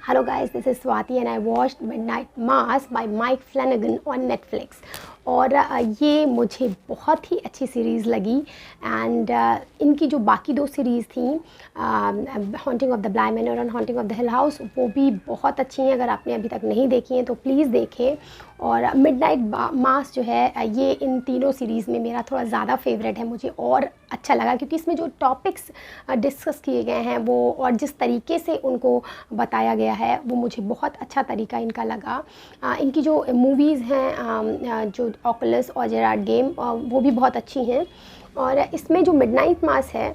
Hello guys, this is Swati and I watched Midnight Mass by Mike Flanagan on Netflix. और ये मुझे बहुत ही अच्छी सीरीज़ लगी एंड इनकी जो बाकी दो सीरीज़ थी haunting of the Bly manor और haunting of the hill house वो भी बहुत अच्छी हैं। अगर आपने अभी तक नहीं देखी हैं तो प्लीज़ देखें। और मिडनाइट मास जो है ये इन तीनों सीरीज़ में मेरा थोड़ा ज़्यादा फेवरेट है, मुझे और अच्छा लगा क्योंकि इसमें जो टॉपिक्स डिस्कस किए गए हैं वो और जिस तरीके से उनको बताया गया है वो मुझे बहुत अच्छा तरीका इनका लगा। इनकी जो मूवीज़ हैं जो ऑकुलस और जेराड गेम वो भी बहुत अच्छी हैं। और इसमें जो मिडनाइट मास है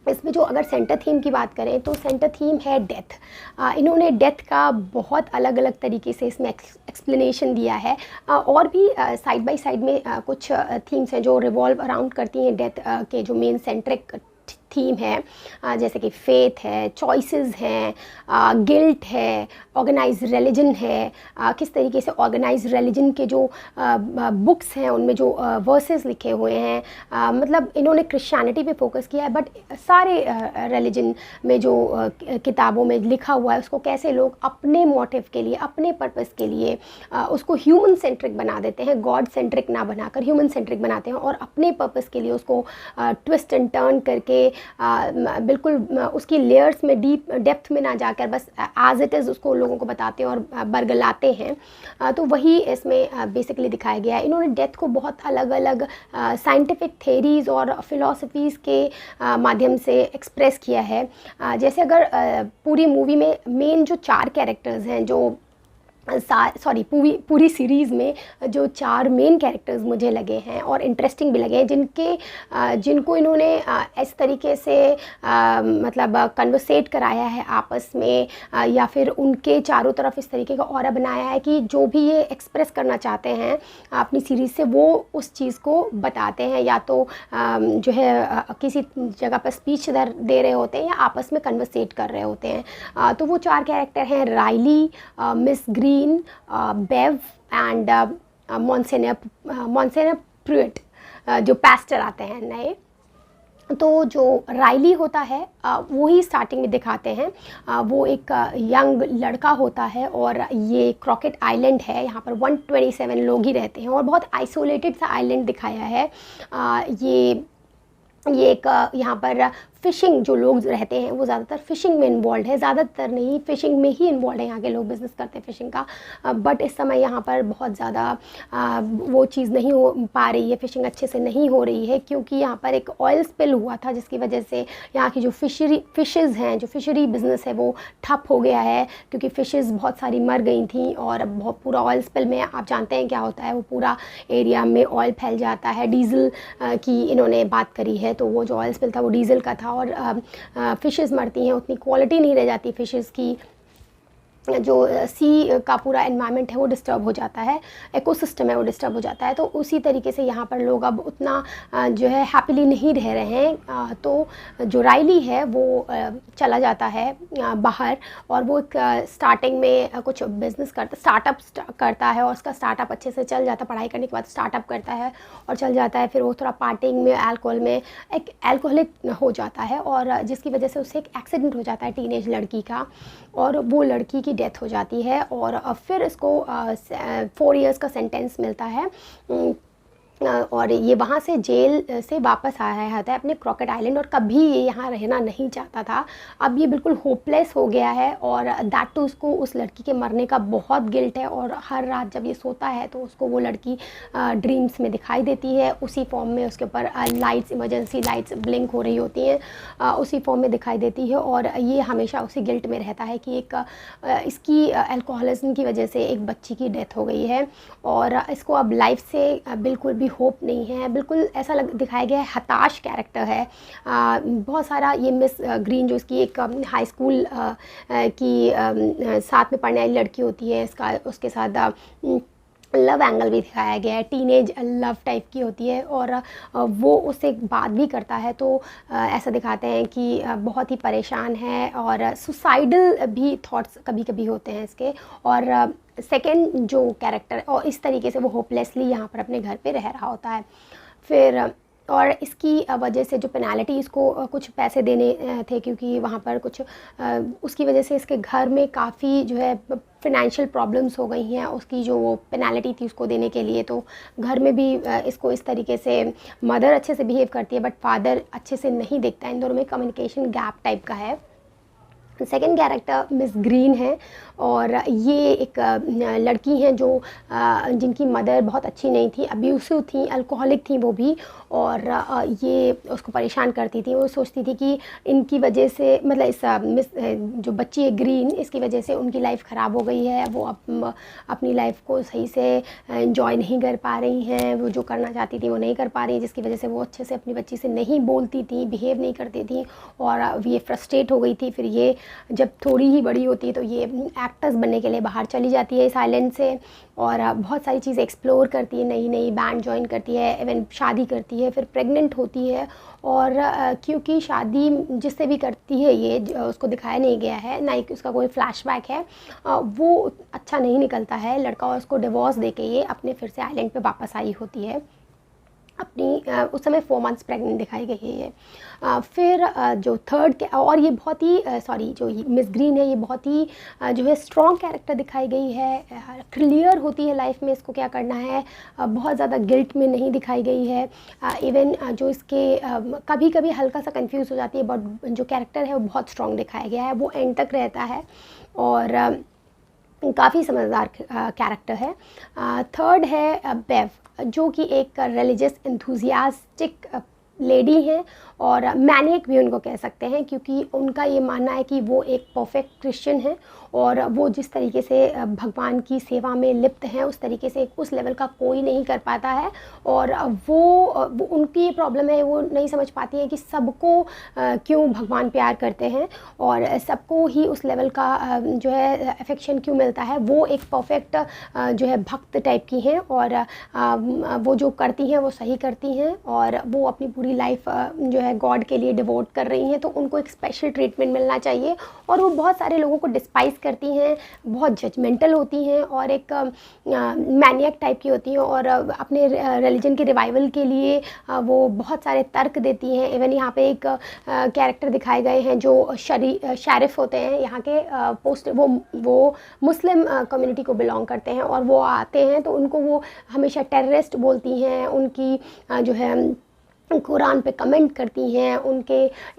इसमें जो अगर सेंटर थीम की बात करें तो सेंटर थीम है डेथ। इन्होंने डेथ का बहुत अलग अलग तरीके से इसमें एक्सप्लेनेशन दिया है। और भी साइड बाय साइड में कुछ थीम्स हैं जो रिवॉल्व अराउंड करती हैं डेथ के जो मेन सेंट्रिक थीम है, जैसे कि फेथ है, चॉइसेस हैं, गिल्ट है, ऑर्गेनाइज रिलीजन है। किस तरीके से ऑर्गेनाइज रिलीजन के जो बुक्स हैं उनमें जो वर्सेस लिखे हुए हैं, मतलब इन्होंने क्रिश्चियनिटी पे फोकस किया है बट सारे रिलीजन में जो किताबों में लिखा हुआ है उसको कैसे लोग अपने मोटिव के लिए, अपने पर्पस के लिए उसको ह्यूमन सेंट्रिक बना देते हैं, गॉड सेंट्रिक ना बनाकर ह्यूमन सेंट्रिक बनाते हैं और अपने पर्पस के लिए उसको ट्विस्ट एंड टर्न करके बिल्कुल उसकी लेयर्स में डेप्थ में ना जाकर बस एज इट इज़ उसको लोगों को बताते हैं और बरगलाते हैं। तो वही इसमें बेसिकली दिखाया गया है। इन्होंने डेथ को बहुत अलग अलग साइंटिफिक थेरीज़ और फिलॉसफीज़ के माध्यम से एक्सप्रेस किया है। जैसे अगर पूरी मूवी में मेन जो 4 कैरेक्टर्स हैं जो पूरी सीरीज़ में जो 4 मेन कैरेक्टर्स मुझे लगे हैं और इंटरेस्टिंग भी लगे हैं, जिनको इन्होंने इस तरीके से मतलब कन्वर्सेट कराया है आपस में, या फिर उनके चारों तरफ इस तरीके का ऑरा बनाया है कि जो भी ये एक्सप्रेस करना चाहते हैं अपनी सीरीज़ से वो उस चीज़ को बताते हैं, या तो जो है किसी जगह पर स्पीच दे रहे होते हैं या आपस में कन्वर्सेट कर रहे होते हैं। तो वो 4 कैरेक्टर हैं, Riley, Miss Green, Bev and Monsignor Pruitt, जो पास्टर आते हैं नए। तो जो राइली होता है वो ही स्टार्टिंग में दिखाते हैं। वो एक यंग लड़का होता है और ये क्रॉकेट आइलैंड है, यहाँ पर 127 लोग ही रहते हैं और बहुत आइसोलेटेड सा आइलैंड दिखाया है। ये एक यहाँ पर फ़िशिंग जो लोग रहते हैं वो ज़्यादातर फ़िशिंग में इन्वॉल्व है, ज़्यादातर नहीं फ़िशिंग में ही इन्वॉल्व है, यहाँ के लोग बिज़नेस करते हैं फ़िशिंग का। बट इस समय यहाँ पर बहुत ज़्यादा वो चीज़ नहीं हो पा रही है, फ़िशिंग अच्छे से नहीं हो रही है क्योंकि यहाँ पर एक ऑयल स्पिल हुआ था जिसकी वजह से यहाँ की जो फ़िशेज़ हैं, जो फ़िशरी बिज़नेस है वो ठप हो गया है क्योंकि फ़िशेज़ बहुत सारी मर गई थी। और बहुत पूरा ऑयल स्पिल में आप जानते हैं क्या होता है, वो पूरा एरिया में ऑयल फैल जाता है। डीज़ल की इन्होंने बात करी है, तो वो जो ऑयल स्पिल था वो डीज़ल का था और फ़िशेज़ मरती हैं, उतनी क्वालिटी नहीं रह जाती फ़िशेज़ की, जो सी का पूरा एनवायरनमेंट है वो डिस्टर्ब हो जाता है, इकोसिस्टम है वो डिस्टर्ब हो जाता है। तो उसी तरीके से यहाँ पर लोग अब उतना जो है हैप्पीली नहीं रह रहे हैं। तो जो राइली है वो चला जाता है बाहर और वो स्टार्टिंग में कुछ बिज़नेस स्टार्टअप करता है और उसका स्टार्टअप अच्छे से चल जाता है, पढ़ाई करने के बाद स्टार्टअप करता है और चल जाता है। फिर वो थोड़ा पार्टिंग में अल्कोहल में एक अल्कोहलिक हो जाता है और जिसकी वजह से उससे एक एक्सीडेंट हो जाता है टीनेज लड़की का और वो लड़की की डेथ हो जाती है। और फिर इसको 4 इयर्स का सेंटेंस मिलता है और ये वहाँ से जेल से वापस आया होता है अपने क्रॉकेट आइलैंड और कभी ये यहाँ रहना नहीं चाहता था। अब ये बिल्कुल होपलेस हो गया है और दैट टू उसको उस लड़की के मरने का बहुत गिल्ट है और हर रात जब ये सोता है तो उसको वो लड़की ड्रीम्स में दिखाई देती है, उसी फॉर्म में उसके ऊपर लाइट्स, इमरजेंसी लाइट्स ब्लिंक हो रही होती हैं, उसी फॉर्म में दिखाई देती है। और ये हमेशा उसी गिल्ट में रहता है कि एक इसकी अल्कोहलिज्म की वजह से एक बच्ची की डेथ हो गई है और इसको अब लाइफ से बिल्कुल भी होप नहीं है। बिल्कुल ऐसा दिखाया गया है, हताश कैरेक्टर है। बहुत सारा ये मिस ग्रीन जो इसकी एक हाई स्कूल की साथ में पढ़ने वाली लड़की होती है, उसके साथ लव एंगल भी दिखाया गया है, टीनेज लव टाइप की होती है और वो उससे बात भी करता है। तो ऐसा दिखाते हैं कि बहुत ही परेशान है और सुसाइडल भी थॉट्स कभी कभी होते हैं इसके। और सेकंड जो कैरेक्टर और इस तरीके से वो होपलेसली यहाँ पर अपने घर पे रह रहा होता है। फिर और इसकी वजह से जो पेनल्टी इसको कुछ पैसे देने थे, क्योंकि वहाँ पर कुछ उसकी वजह से इसके घर में काफ़ी जो है फ़ाइनेंशियल प्रॉब्लम्स हो गई हैं, उसकी जो वो पेनल्टी थी उसको देने के लिए। तो घर में भी इसको इस तरीके से मदर अच्छे से बिहेव करती है बट फादर अच्छे से नहीं देखता है। इन दोनों में कम्युनिकेशन गैप टाइप का है। सेकेंड कैरेक्टर मिस ग्रीन है और ये एक लड़की हैं जो जिनकी मदर बहुत अच्छी नहीं थी, अब्यूसिव थी, अल्कोहलिक थी वो भी, और ये उसको परेशान करती थी। वो सोचती थी कि इनकी वजह से मतलब इस जो बच्ची है ग्रीन, इसकी वजह से उनकी लाइफ ख़राब हो गई है, वो अपनी लाइफ को सही से एंजॉय नहीं कर पा रही हैं, वो जो करना चाहती थी वो नहीं कर पा रही, जिसकी वजह से वो अच्छे से अपनी बच्ची से नहीं बोलती थी, बिहेव नहीं करती थी और ये फ्रस्ट्रेट हो गई थी। फिर ये जब थोड़ी ही बड़ी होती है तो ये एक्टर्स बनने के लिए बाहर चली जाती है इस आइलैंड से और बहुत सारी चीज़ें एक्सप्लोर करती है, नई नई बैंड ज्वाइन करती है, इवन शादी करती है, फिर प्रेग्नेंट होती है। और क्योंकि शादी जिससे भी करती है ये उसको दिखाया नहीं गया है, ना ही उसका कोई फ्लैशबैक है, वो अच्छा नहीं निकलता है लड़का और उसको डिवोर्स देके ये अपने फिर से आइलैंड पे वापस आई होती है अपनी उस समय 4 मंथ्स प्रेग्नेंट दिखाई गई है ये। फिर जो थर्ड के और ये बहुत ही जो मिस ग्रीन है ये बहुत ही जो है स्ट्रॉन्ग कैरेक्टर दिखाई गई है, क्लियर होती है लाइफ में इसको क्या करना है, बहुत ज़्यादा गिल्ट में नहीं दिखाई गई है। इवन जो इसके कभी कभी हल्का सा कंफ्यूज हो जाती है बट जो कैरेक्टर है वो बहुत स्ट्रॉन्ग दिखाया गया है, वो एंड तक रहता है और काफ़ी समझदार कैरेक्टर है। थर्ड है बेव, जो कि एक रिलीजियस एंथुजियास्टिक लेडी हैं और मैनियक भी उनको कह सकते हैं, क्योंकि उनका ये मानना है कि वो एक परफेक्ट क्रिश्चियन है और वो जिस तरीके से भगवान की सेवा में लिप्त हैं उस तरीके से उस लेवल का कोई नहीं कर पाता है। और वो उनकी ये प्रॉब्लम है, वो नहीं समझ पाती है कि सबको क्यों भगवान प्यार करते हैं और सबको ही उस लेवल का जो है अफेक्शन क्यों मिलता है। वो एक परफेक्ट जो है भक्त टाइप की हैं और वो जो करती हैं वो सही करती हैं और वो अपनी पूरी लाइफ जो है गॉड के लिए डिवोट कर रही हैं, तो उनको एक स्पेशल ट्रीटमेंट मिलना चाहिए। और वो बहुत सारे लोगों को डिस्पाइस करती हैं, बहुत जजमेंटल होती हैं और एक मैनियक टाइप की होती हैं और अपने रिलीजन के रिवाइवल के लिए वो बहुत सारे तर्क देती हैं। इवन यहाँ पे एक कैरेक्टर दिखाए गए हैं जो शरीफ होते हैं यहाँ के पोस्ट, वो मुस्लिम कम्युनिटी को बिलोंग करते हैं और वो आते हैं तो उनको वो हमेशा टेररिस्ट बोलती हैं, उनकी जो है कुरान पे कमेंट करती हैं,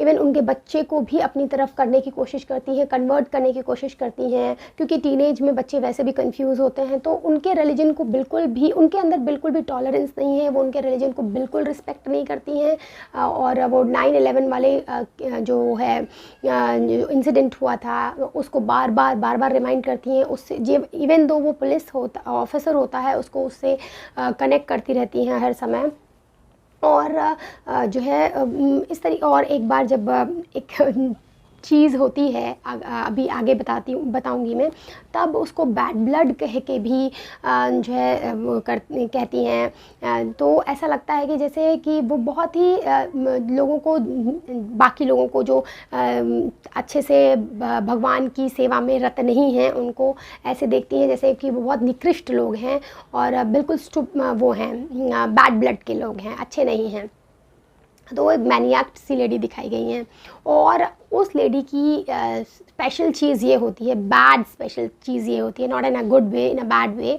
इवन उनके बच्चे को भी अपनी तरफ करने की कोशिश करती हैं, कन्वर्ट करने की कोशिश करती हैं, क्योंकि टीनेज में बच्चे वैसे भी कंफ्यूज होते हैं। तो उनके रिलीजन को बिल्कुल भी, उनके अंदर बिल्कुल भी टॉलरेंस नहीं है, वो उनके रिलीजन को बिल्कुल रिस्पेक्ट नहीं करती हैं। और वो 9/11 वाले जो है इंसिडेंट हुआ था उसको बार बार रिमाइंड करती हैं, उससे इवन दो वो पुलिस ऑफिसर होता है उसको उससे कनेक्ट करती रहती हैं हर समय। और जो है इस तरीके, और एक बार जब एक चीज़ होती है अभी आगे बताऊंगी मैं, तब उसको बैड ब्लड कह के भी जो है कहती हैं। तो ऐसा लगता है कि जैसे कि वो बहुत ही लोगों को, बाकी लोगों को जो अच्छे से भगवान की सेवा में रत नहीं हैं उनको ऐसे देखती हैं जैसे कि वो बहुत निकृष्ट लोग हैं और बिल्कुल वो हैं बैड ब्लड के लोग हैं, अच्छे नहीं हैं। तो एक मैनियाक सी लेडी दिखाई गई हैं और उस लेडी की स्पेशल चीज़ ये होती है, बैड स्पेशल चीज़ ये होती है, not in a good way, in a bad way,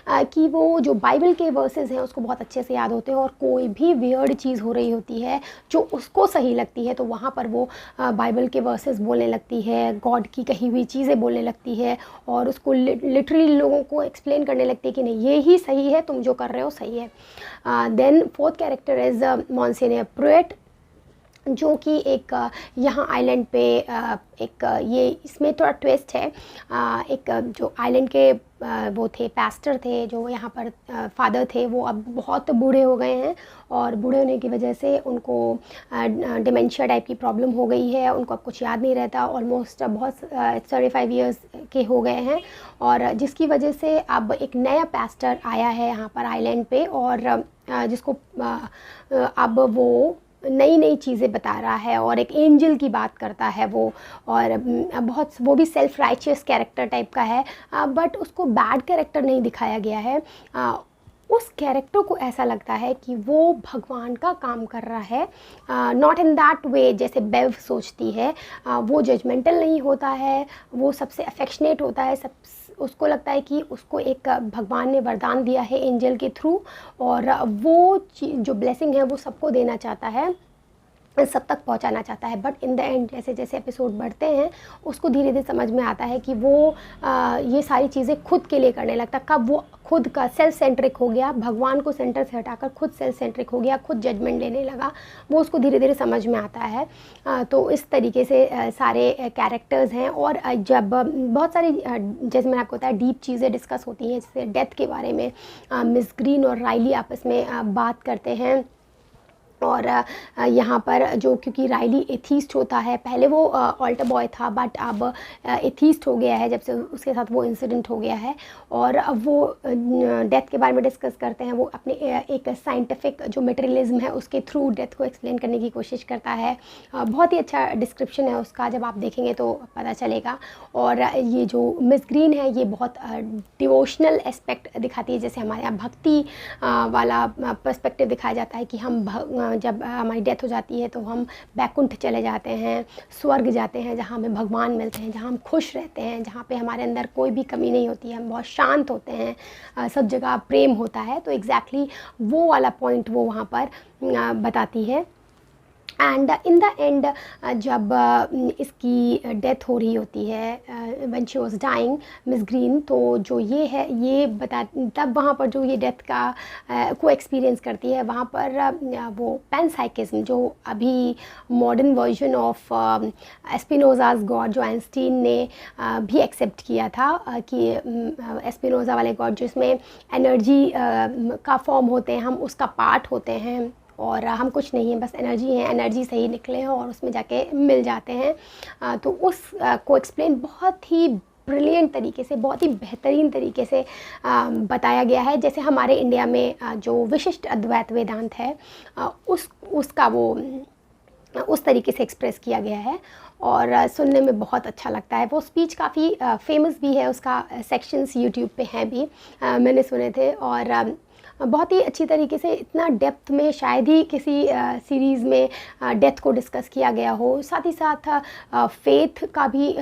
कि वो जो बाइबल के वर्सेस हैं उसको बहुत अच्छे से याद होते हैं और कोई भी वियर्ड चीज़ हो रही होती है जो उसको सही लगती है तो वहाँ पर वो बाइबल के वर्सेस बोलने लगती है, गॉड की कही हुई चीज़ें बोलने लगती है और उसको लिटरली लोगों को एक्सप्लेन करने लगती है कि नहीं ये ही सही है, तुम जो कर रहे हो सही है। देन फोर्थ कैरेक्टर इज़ मॉन्सिन्योर प्रुइट, जो कि एक यहाँ आइलैंड पे एक ये इसमें थोड़ा ट्विस्ट है। एक जो आइलैंड के वो थे पास्टर थे, जो यहाँ पर फादर थे, वो अब बहुत बूढ़े हो गए हैं और बूढ़े होने की वजह से उनको डिमेंशिया टाइप की प्रॉब्लम हो गई है, उनको अब कुछ याद नहीं रहता, ऑलमोस्ट बहुत 35 ईयर्स के हो गए हैं और जिसकी वजह से अब एक नया पास्टर आया है यहाँ पर आइलैंड पे और जिसको अब वो नई चीज़ें बता रहा है और एक एंजल की बात करता है वो, और बहुत वो भी सेल्फ राइचियस कैरेक्टर टाइप का है, बट उसको बैड कैरेक्टर नहीं दिखाया गया है। उस कैरेक्टर को ऐसा लगता है कि वो भगवान का काम कर रहा है, नॉट इन दैट वे जैसे बेव सोचती है। वो जजमेंटल नहीं होता है, वो सबसे अफेक्शनेट होता है, सब उसको लगता है कि उसको एक भगवान ने वरदान दिया है एंजल के थ्रू, और वो जो ब्लेसिंग है वो सबको देना चाहता है, सब तक पहुंचाना चाहता है। बट इन द एंड जैसे जैसे एपिसोड बढ़ते हैं उसको धीरे धीरे समझ में आता है कि वो ये सारी चीज़ें खुद के लिए करने लगता। कब वो खुद का सेल्फ सेंट्रिक हो गया, भगवान को सेंटर से हटाकर खुद सेल्फ सेंट्रिक हो गया, खुद जजमेंट लेने लगा, वो उसको धीरे धीरे समझ में आता है। तो इस तरीके से सारे कैरेक्टर्स हैं। और जब बहुत सारी जैसे मैंने आपको बताया डीप चीज़ें डिस्कस होती हैं, जैसे डेथ के बारे में मिस ग्रीन और राइली आपस में बात करते हैं। और यहाँ पर जो क्योंकि राइली एथीस्ट होता है, पहले वो ऑल्टर बॉय था बट अब एथीस्ट हो गया है जब से उसके साथ वो इंसिडेंट हो गया है। और अब वो डेथ के बारे में डिस्कस करते हैं। वो अपने एक साइंटिफिक जो मटेरियलिज्म है उसके थ्रू डेथ को एक्सप्लेन करने की कोशिश करता है। बहुत ही अच्छा डिस्क्रिप्शन है उसका, जब आप देखेंगे तो पता चलेगा। और ये जो मिस ग्रीन है ये बहुत डिवोशनल एस्पेक्ट दिखाती है, जैसे हमारे यहाँ भक्ति वाला पर्सपेक्टिव दिखाया जाता है कि हम जब हमारी डेथ हो जाती है तो हम बैकुंठ चले जाते हैं, स्वर्ग जाते हैं, जहाँ हमें भगवान मिलते हैं, जहाँ हम खुश रहते हैं, जहाँ पे हमारे अंदर कोई भी कमी नहीं होती है, हम बहुत शांत होते हैं, सब जगह प्रेम होता है। तो एग्जैक्टली वो वाला पॉइंट वो वहाँ पर बताती है। एंड इन द एंड जब इसकी डेथ हो रही होती है, when she was dying Miss Green, तो जो ये है ये बता तब वहाँ पर जो ये डेथ का को एक्सपीरियंस करती है, वहाँ पर वो पैनसाइकिज्म जो अभी मॉडर्न वर्जन ऑफ एस्पिनोज़ाज गॉड जो आइंस्टीन ने भी एक्सेप्ट किया था, कि एस्पिनोज़ा वाले गॉड जिसमें एनर्जी का फॉर्म होते हैं, हम उसका पार्ट होते हैं और हम कुछ नहीं है, बस एनर्जी है, एनर्जी से ही निकले हैं और उसमें जाके मिल जाते हैं। तो उस को एक्सप्लेन बहुत ही ब्रिलियंट तरीके से, बहुत ही बेहतरीन तरीके से बताया गया है। जैसे हमारे इंडिया में जो विशिष्ट अद्वैत वेदांत है उसका वो उस तरीके से एक्सप्रेस किया गया है और सुनने में बहुत अच्छा लगता है। वो स्पीच काफ़ी फेमस भी है, उसका सेक्शंस यूट्यूब पे हैं भी, मैंने सुने थे। और बहुत ही अच्छी तरीके से, इतना डेप्थ में शायद ही किसी सीरीज़ में डेथ को डिस्कस किया गया हो। साथ ही साथ फेथ का भी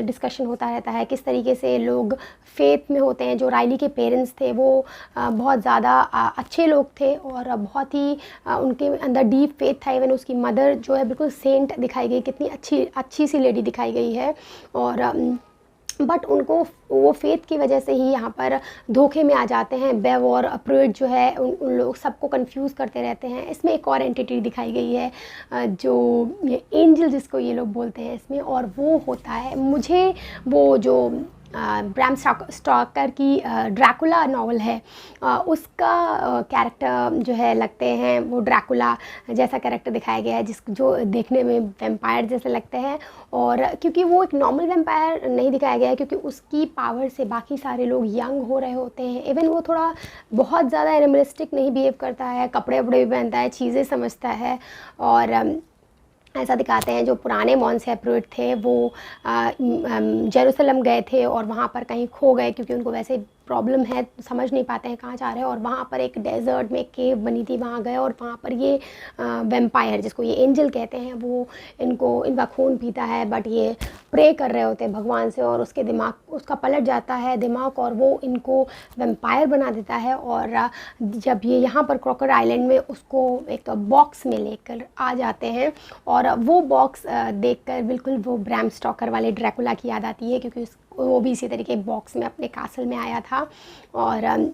डिस्कशन होता रहता है, किस तरीके से लोग फेथ में होते हैं। जो राइली के पेरेंट्स थे वो बहुत ज़्यादा अच्छे लोग थे और बहुत ही उनके अंदर डीप फेथ था। इवन उसकी मदर जो है बिल्कुल सेंट दिखाई गई, कितनी अच्छी सी लेडी दिखाई गई है। और बट उनको वो फेथ की वजह से ही यहाँ पर धोखे में आ जाते हैं। बेव और प्रूइट जो है उन लोग सबको कंफ्यूज करते रहते हैं। इसमें एक और एंटिटी दिखाई गई है जो एंजल जिसको ये लोग बोलते हैं इसमें, और वो होता है, मुझे वो जो ब्रैम स्टॉकर की ड्रैकुला नॉवल है उसका कैरेक्टर जो है लगते हैं, वो ड्रैकुला जैसा कैरेक्टर दिखाया गया है जो देखने में वैम्पायर जैसे लगते हैं। और क्योंकि वो एक नॉर्मल वैम्पायर नहीं दिखाया गया है, क्योंकि उसकी पावर से बाकी सारे लोग यंग हो रहे होते हैं। इवन वो थोड़ा बहुत ज़्यादा एनिमलिस्टिक नहीं बिहेव करता है, कपड़े वपड़े भी पहनता है, चीज़ें समझता है। और ऐसा दिखाते हैं जो पुराने मॉन्स प्रूइट थे वो जेरूसलम गए थे और वहाँ पर कहीं खो गए, क्योंकि उनको वैसे प्रॉब्लम है, समझ नहीं पाते हैं कहाँ जा रहे हैं। और वहाँ पर एक डेजर्ट में केव बनी थी, वहाँ गए और वहाँ पर ये वैम्पायर जिसको ये एंजल कहते हैं वो इनका खून पीता है। बट ये प्रे कर रहे होते हैं भगवान से और उसका पलट जाता है दिमाग और वो इनको वैम्पायर बना देता है। और जब ये यहाँ पर क्रॉकर आइलैंड में उसको एक बॉक्स में लेकर आ जाते हैं और वो बॉक्स देखकर बिल्कुल वो ब्रैम स्टॉकर वाले ड्रैकुला की याद आती है, क्योंकि वो भी इसी तरीके बॉक्स में अपने कासल में आया था। और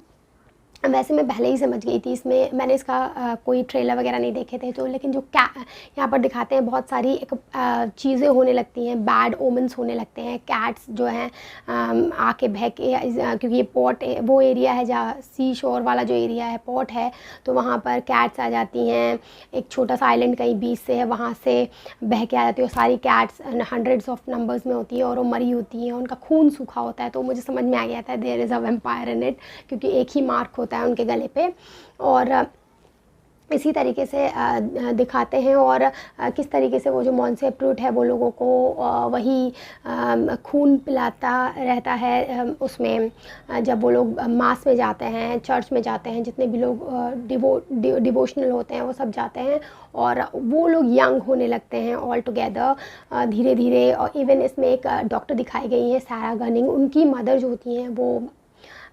वैसे मैं पहले ही समझ गई थी, इसमें मैंने इसका कोई ट्रेलर वगैरह नहीं देखे थे तो, लेकिन जो यहाँ पर दिखाते हैं बहुत सारी एक चीज़ें होने लगती हैं, बैड ओमेंस होने लगते हैं। कैट्स जो हैं आके बहक के, क्योंकि ये पोर्ट वो एरिया है जहाँ सी शोर वाला जो एरिया है पोर्ट है, तो वहाँ पर कैट्स आ जाती हैं। एक छोटा सा आइलैंड कहीं बीच से है, वहाँ से बह के आ जाती है और सारी कैट्स हंड्रेड्स ऑफ नंबर्स में होती है और वो मरी होती हैं, उनका खून सूखा होता है। तो मुझे समझ में आ गया था there is a vampire in it, क्योंकि एक ही मार्क होता है उनके गले पे। और इसी तरीके से दिखाते हैं। और किस तरीके से वो जो मॉन्सेप रूट है वो लोगों को वही खून पिलाता रहता है उसमें, जब वो लोग मास में जाते हैं, चर्च में जाते हैं, जितने भी लोग डिवोशनल होते हैं वो सब जाते हैं, और वो लोग यंग होने लगते हैं ऑल टुगेदर धीरे धीरे। और इवन इसमें एक डॉक्टर दिखाई गई है, सारा गनिंग, उनकी मदर जो होती हैं वो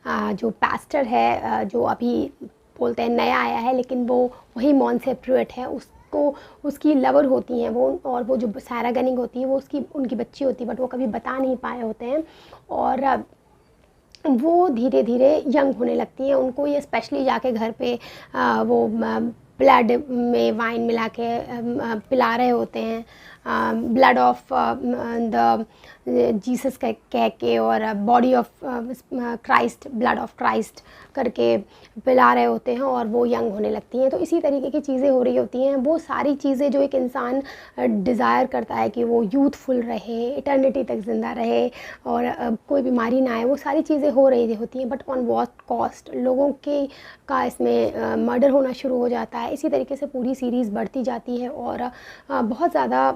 जो पास्टर है जो अभी बोलते हैं नया आया है, लेकिन वो वही मॉन्सेप रूट है, उसको उसकी लवर होती हैं वो, और वो जो सारा गनिंग होती है वो उनकी बच्ची होती है, बट वो कभी बता नहीं पाए होते हैं। और वो धीरे धीरे यंग होने लगती हैं। उनको ये स्पेशली जाके घर पे वो ब्लड में वाइन मिला के पिला रहे होते हैं, ब्लड ऑफ द जीसस कह के, और body of Christ, blood of Christ करके पिला रहे होते हैं, और वो यंग होने लगती हैं। तो इसी तरीके की चीज़ें हो रही होती हैं, वो सारी चीज़ें जो एक इंसान डिज़ायर करता है कि वो यूथफुल रहे, इटर्निटी तक ज़िंदा रहे, और कोई बीमारी ना आए, वो सारी चीज़ें हो रही होती हैं। But on what cost? लोगों के का इसमें मर्डर होना शुरू हो जाता है। इसी तरीके से पूरी सीरीज़ बढ़ती जाती है, और बहुत ज़्यादा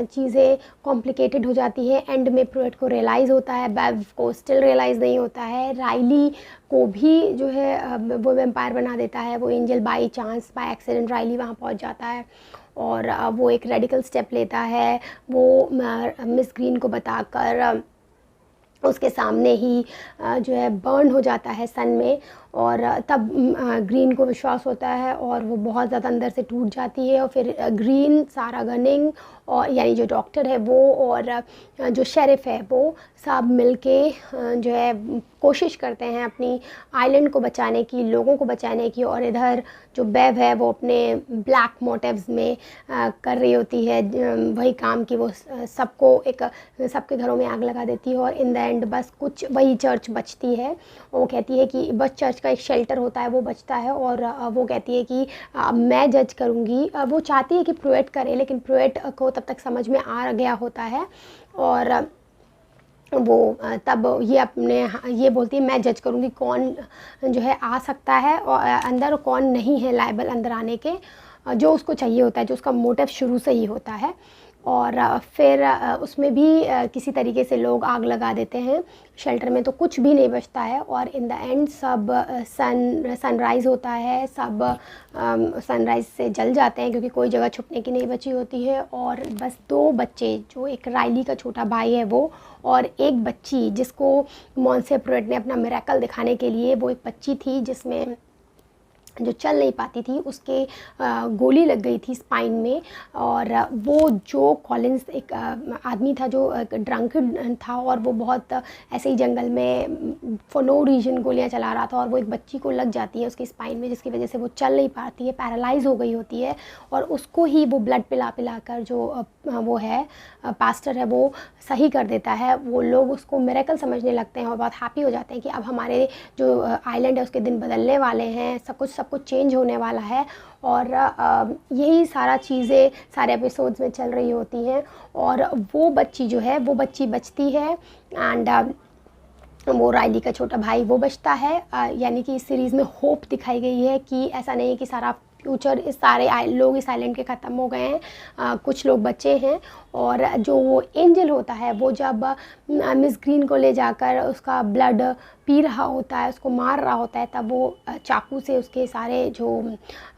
चीज़ें कॉम्प्लिकेटेड हो जाती है। एंड में प्रूइट को रियलाइज़ होता है, बेव को स्टिल रियलाइज़ नहीं होता है, राइली को भी जो है वो वेम्पायर बना देता है वो angel, by chance, by accident Riley वहाँ पहुँच जाता है, और वो एक रेडिकल स्टेप लेता है, वो मिस ग्रीन को बताकर उसके सामने ही जो है बर्न हो जाता है सन में। और तब ग्रीन को विश्वास होता है, और वो बहुत ज़्यादा अंदर से टूट जाती है। और फिर ग्रीन, सारा गनिंग, और यानी जो डॉक्टर है वो, और जो शेरिफ है वो, सब मिलके जो है कोशिश करते हैं अपनी आइलैंड को बचाने की, लोगों को बचाने की। और इधर जो बेव है वो अपने ब्लैक मोटिव्स में कर रही होती है वही काम कि वो सबके घरों में आग लगा देती है। और इन द एंड बस कुछ वही चर्च बचती है। वो कहती है कि बस चर्च का एक शेल्टर होता है वो बचता है, और वो कहती है कि मैं जज करूँगी। वो चाहती है कि प्रूइट करे, लेकिन प्रूइट को तब तक समझ में आ गया होता है, और वो तब ये बोलती है मैं जज करूँगी कौन जो है आ सकता है और अंदर, और कौन नहीं है लायबल अंदर आने के, जो उसको चाहिए होता है, जो उसका मोटिव शुरू से ही होता है। और फिर उसमें भी किसी तरीके से लोग आग लगा देते हैं शेल्टर में, तो कुछ भी नहीं बचता है। और इन द एंड सब सनराइज़ होता है, सब सनराइज़ से जल जाते हैं, क्योंकि कोई जगह छुपने की नहीं बची होती है। और बस 2 बच्चे, जो एक राइली का छोटा भाई है वो, और एक बच्ची जिसको मॉन्सेप रूट ने अपना मिरेकल दिखाने के लिए, वो एक बच्ची थी जिसमें जो चल नहीं पाती थी, उसके गोली लग गई थी स्पाइन में। और वो जो कॉलिंस एक आदमी था जो ड्रंकन था, और वो बहुत ऐसे ही जंगल में फॉर नो रीज़न गोलियां चला रहा था, और वो एक बच्ची को लग जाती है उसकी स्पाइन में, जिसकी वजह से वो चल नहीं पाती है, पैरालाइज़ हो गई होती है। और उसको ही वो ब्लड पिला कर जो वो है पास्टर है वो सही कर देता है। वो लोग उसको मिरेकल समझने लगते हैं और बहुत हैप्पी हो जाते हैं कि अब हमारे जो आइलैंड है उसके दिन बदलने वाले हैं, सब कुछ चेंज होने वाला है। और यही सारा चीज़ें सारे एपिसोड्स में चल रही होती हैं। और वो बच्ची जो है वो बच्ची बचती है, एंड वो राइली का छोटा भाई वो बचता है। यानी कि इस सीरीज़ में होप दिखाई गई है कि ऐसा नहीं है कि सारा फ्यूचर इस सारे लोग इस आइलैंड के ख़त्म हो गए हैं, कुछ लोग बचे हैं। और जो वो एंजल होता है वो जब मिस ग्रीन को ले जाकर उसका ब्लड पी रहा होता है, उसको मार रहा होता है, तब वो चाकू से उसके सारे जो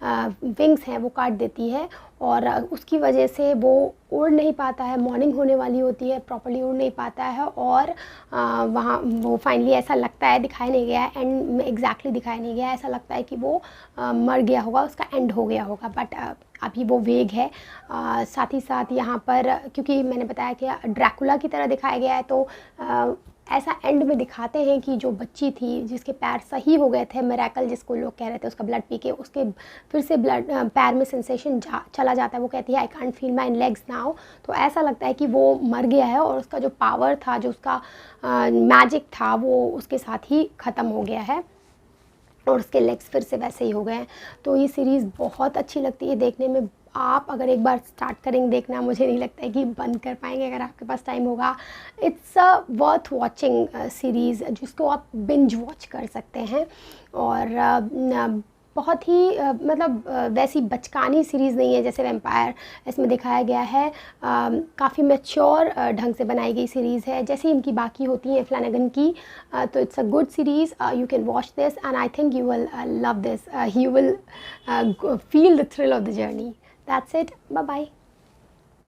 विंग्स हैं वो काट देती है। और उसकी वजह से वो उड़ नहीं पाता है, मॉर्निंग होने वाली होती है, प्रॉपर्ली उड़ नहीं पाता है। और वहाँ वो फाइनली ऐसा लगता है, दिखाया नहीं गया है एंड में, एग्जैक्टली दिखाया नहीं गया है, ऐसा लगता है कि वो मर गया होगा, उसका एंड हो गया होगा। बट अभी वो वेग है। साथ ही साथ यहाँ पर क्योंकि मैंने बताया कि ड्रैकुला की तरह दिखाया गया है, तो ऐसा एंड में दिखाते हैं कि जो बच्ची थी जिसके पैर सही हो गए थे, मिरेकल जिसको लोग कह रहे थे, उसका ब्लड पी के उसके फिर से ब्लड पैर में सेंसेशन चला जाता है। वो कहती है I can't feel my legs now. तो ऐसा लगता है कि वो मर गया है और उसका जो पावर था, जो उसका मैजिक था, वो उसके साथ ही ख़त्म हो गया है और उसके लेग्स फिर से वैसे ही हो गए हैं। तो ये सीरीज़ बहुत अच्छी लगती है देखने में। आप अगर एक बार स्टार्ट करेंगे देखना, मुझे नहीं लगता है कि बंद कर पाएंगे अगर आपके पास टाइम होगा। It's a worth watching series जिसको आप बिंज वॉच कर सकते हैं। और बहुत ही मतलब वैसी बचकानी सीरीज़ नहीं है जैसे वैम्पायर इसमें दिखाया गया है। काफ़ी मैच्योर ढंग से बनाई गई सीरीज़ है जैसे इनकी बाकी होती हैं फ्लैनेगन की। तो it's a good series, you can watch this and I think you will love this, you will feel the thrill of the journey. That's it, bye bye.